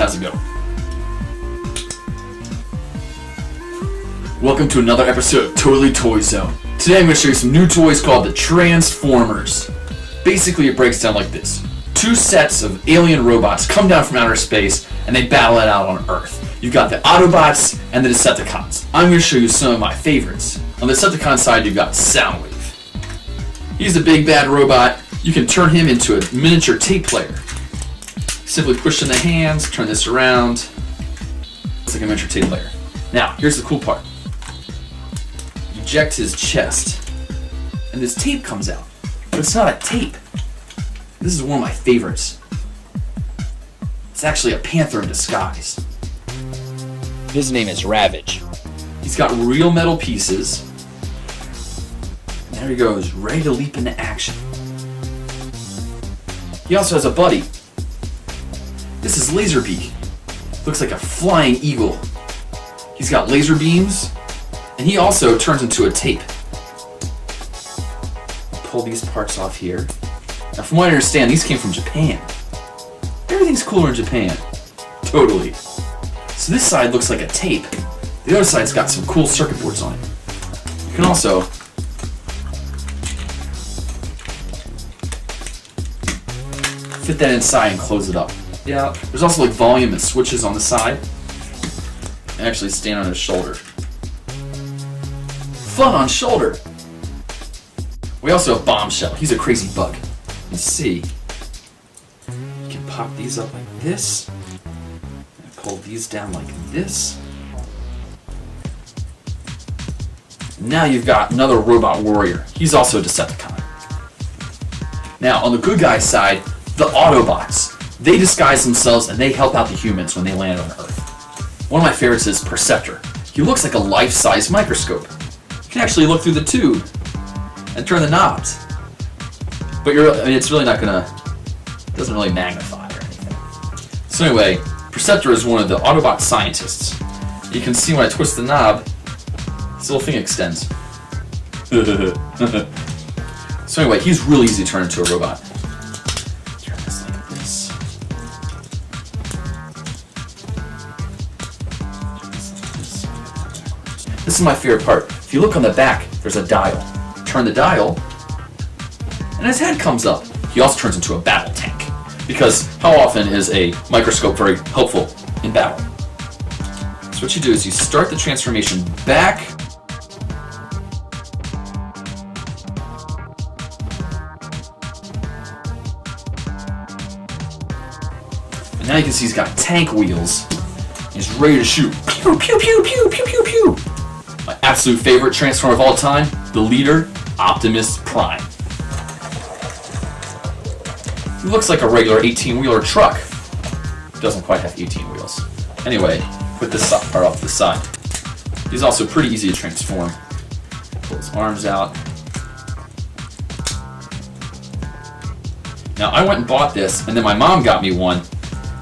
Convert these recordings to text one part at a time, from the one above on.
how's it go? Welcome to another episode of Totally Toy Zone. Today I'm going to show you some new toys called the Transformers. Basically it breaks down like this. Two sets of alien robots come down from outer space and they battle it out on Earth. You've got the Autobots and the Decepticons. I'm going to show you some of my favorites. On the Decepticon side you've got Soundwave. He's a big bad robot. You can turn him into a miniature tape player. Simply push in the hands, turn this around. It's like a miniature tape player. Now, here's the cool part. Eject his chest, and this tape comes out. But it's not a tape. This is one of my favorites. It's actually a panther in disguise. His name is Ravage. He's got real metal pieces. And there he goes, ready to leap into action. He also has a buddy. This is Laserbeak. Looks like a flying eagle. He's got laser beams, and he also turns into a tape. Pull these parts off here. Now from what I understand, these came from Japan. Everything's cooler in Japan. Totally. So this side looks like a tape. The other side's got some cool circuit boards on it. You can also fit that inside and close it up. Yeah, there's also like volume and switches on the side. And actually stand on his shoulder. Fun on shoulder! We also have Bombshell. He's a crazy bug. Let's see. You can pop these up like this. And pull these down like this. Now you've got another robot warrior. He's also a Decepticon. Now, on the good guy's side, the Autobots. They disguise themselves and they help out the humans when they land on Earth. One of my favorites is Perceptor. He looks like a life-size microscope. You can actually look through the tube and turn the knobs. But it's really not gonna, it doesn't really magnify or anything. So anyway, Perceptor is one of the Autobot scientists. You can see when I twist the knob, this little thing extends. So anyway, he's really easy to turn into a robot. Turn this like this. This is my favorite part. If you look on the back, there's a dial. Turn the dial, and his head comes up. He also turns into a battle tank. Because how often is a microscope very helpful in battle? So what you do is you start the transformation back. And now you can see he's got tank wheels. He's ready to shoot. Pew, pew, pew, pew, pew, pew, pew. My absolute favorite Transformer of all time, the leader, Optimus Prime. He looks like a regular 18-wheeler truck. Doesn't quite have 18 wheels. Anyway, put this part off to the side. He's also pretty easy to transform. Pull his arms out. Now, I went and bought this, and then my mom got me one,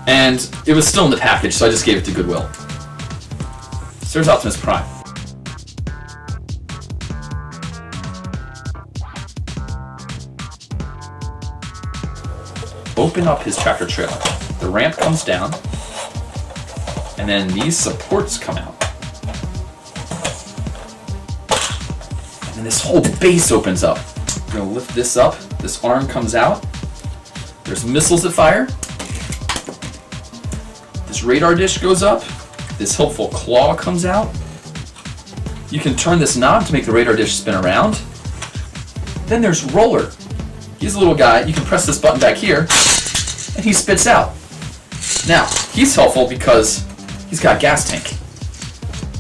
and it was still in the package, so I just gave it to Goodwill. So there's Optimus Prime. Open up his tractor trailer. The ramp comes down, and then these supports come out. And then this whole base opens up. I'm going to lift this up. This arm comes out. There's missiles that fire. This radar dish goes up. This helpful claw comes out. You can turn this knob to make the radar dish spin around. Then there's Roller. He's a little guy. You can press this button back here, and he spits out. Now, he's helpful because he's got a gas tank.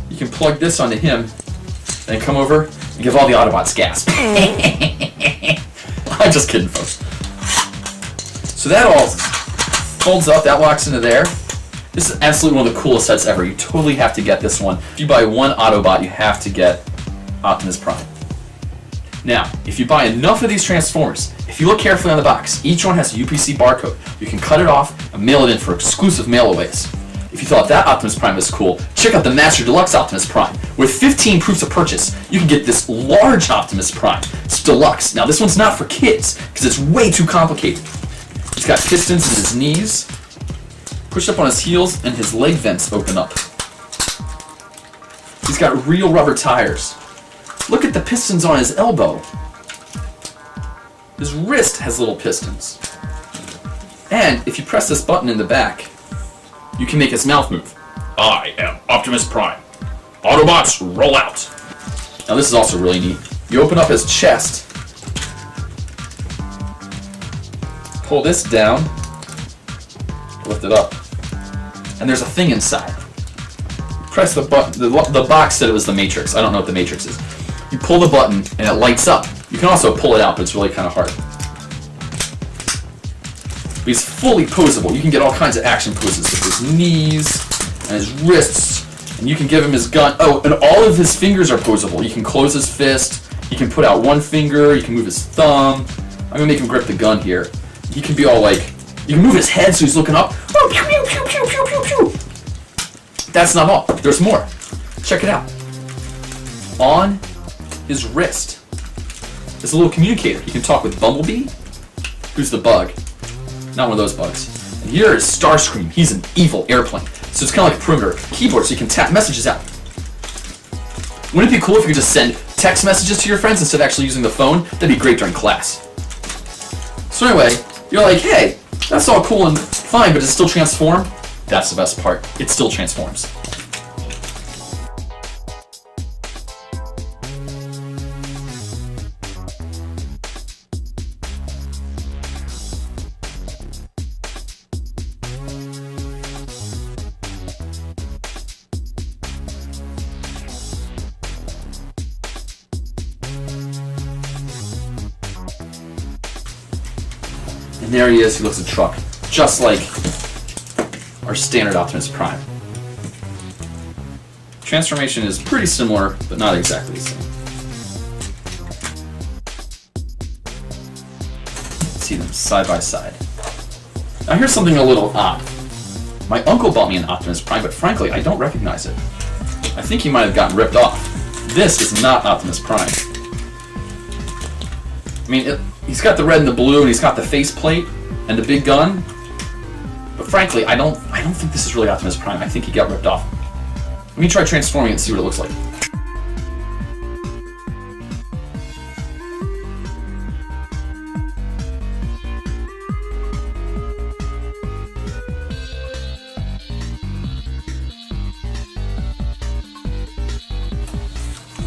You can plug this onto him, and then come over and give all the Autobots gas. I'm just kidding, folks. So that all folds up. That locks into there. This is absolutely one of the coolest sets ever. You totally have to get this one. If you buy one Autobot, you have to get Optimus Prime. Now, if you buy enough of these Transformers, if you look carefully on the box, each one has a UPC barcode. You can cut it off and mail it in for exclusive mailaways. If you thought that Optimus Prime was cool, check out the Master Deluxe Optimus Prime. With 15 proofs of purchase, you can get this large Optimus Prime. It's deluxe. Now, this one's not for kids, because it's way too complicated. He's got pistons in his knees. Push up on his heels, and his leg vents open up. He's got real rubber tires. Look at the pistons on his elbow. His wrist has little pistons. And if you press this button in the back, you can make his mouth move. I am Optimus Prime. Autobots, roll out. Now this is also really neat. You open up his chest, pull this down, lift it up, and there's a thing inside. Press the button. The box said it was the Matrix. I don't know what the Matrix is. You pull the button and it lights up. You can also pull it out, but it's really kind of hard. But he's fully posable. You can get all kinds of action poses with his knees and his wrists, and you can give him his gun. Oh, and all of his fingers are posable. You can close his fist. You can put out one finger. You can move his thumb. I'm gonna make him grip the gun here. He can be all like. You can move his head so he's looking up. Oh, pew, pew, pew, pew, pew, pew, pew. That's not all. There's more. Check it out. On his wrist is a little communicator. You can talk with Bumblebee, who's the bug. Not one of those bugs. And here is Starscream. He's an evil airplane. So it's kind of like a perimeter keyboard, so you can tap messages out. Wouldn't it be cool if you could just send text messages to your friends instead of actually using the phone? That'd be great during class. So anyway, you're like, hey, that's all cool and fine, but does it still transform? That's the best part. It still transforms. And there he is. He looks a truck, just like our standard Optimus Prime. Transformation is pretty similar, but not exactly the same. Let's see them side by side. Now here's something a little odd. My uncle bought me an Optimus Prime, but frankly, I don't recognize it. I think he might have gotten ripped off. This is not Optimus Prime. I mean, he's got the red and the blue, and he's got the faceplate and the big gun. But frankly, I don't think this is really Optimus Prime. I think he got ripped off. Let me try transforming it and see what it looks like.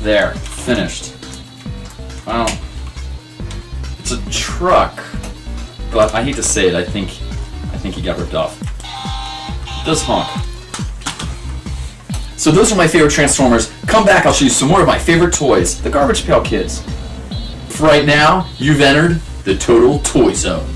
There, finished. Wow. It's a truck, but I hate to say it, I think he got ripped off. It does honk. So those are my favorite Transformers. Come back, I'll show you some more of my favorite toys, the Garbage Pail Kids. For right now, you've entered the Total Toy Zone.